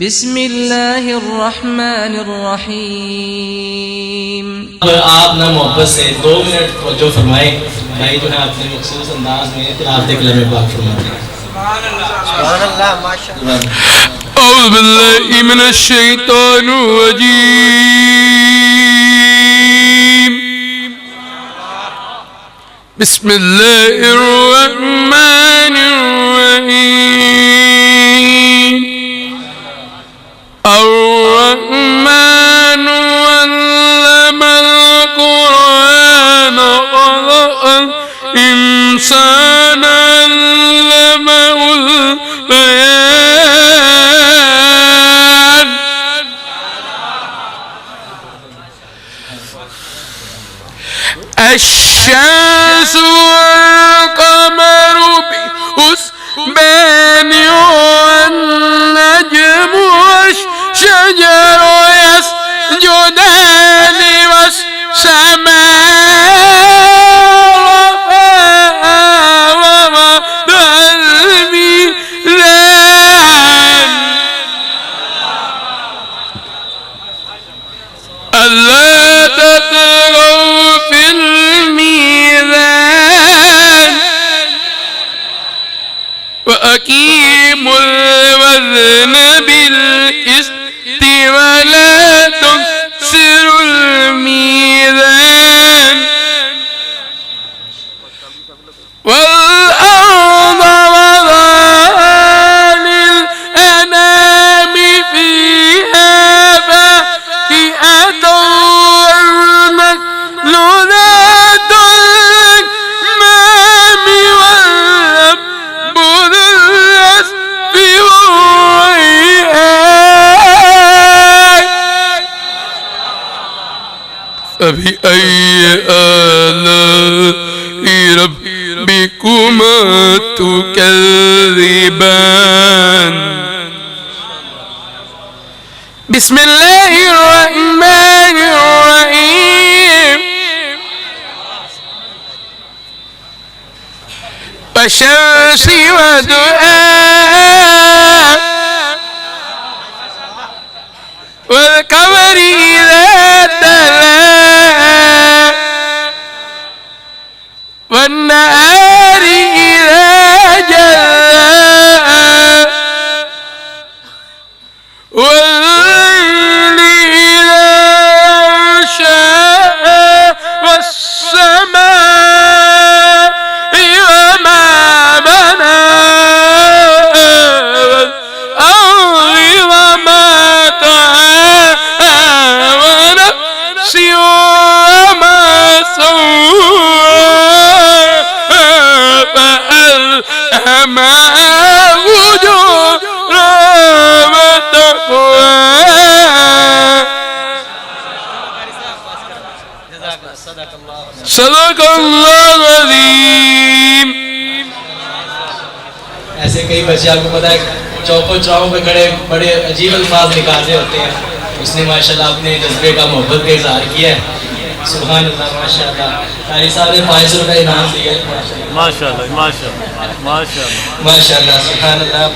बिस्मिल्लाहिर्रहमानिर्रहीम। आप ना मोहब्बत से 2 मिनट तवज्जो फरमाएं, भाई जो है अपने मखसूस अंदाज में तिलावत कलाम पाक फरमाते हैं। सुभान अल्लाह माशाअल्लाह। औज़ु बिल्लाहि मिनश शैतानिर रजीम। बिस्मिल्लाहिर रहमानिर रहीम। الرحمن علم القرآن خلق الإنسان علمه البيان الشمس والقمر بحسبان والنجم والشجر يسجدان والسماء رفعها ووضع الميزان ألا تطغوا في الميزان وأقيموا الوزن بالقسط ولا تخسروا الميزان والأرض وضعها للأنام فيها فاكهة والنخل ذات الأكمام والأنب ذو العصف والريحان فبأي آلاء ربكما تكذبان بسم الله الرحمن الرحيم والشمس وضحاها والقمر إذا تلاها والنهار إذا جلاها والليل إذا يغشاها والسماء وما بناها والأرض وما طحاها ونفس وما سواها فألهمها فجورها وتقواها صدق الله العظيम। ऐसे कई बच्चे आपको पता है चौकों चौराहों पे खड़े बड़े अजीब अल्फाज निकालते होते हैं, उसने माशाल्लाह अपने जज्बे का मोहब्बत का इजहार किया है। सुभान अल्लाह माशाल्लाह। कारी साहब ने 500 रुपये इनाम दिया है। माशाल्लाह माशाल्लाह माशाल्लाह माशाल्लाह सुभान अल्लाह।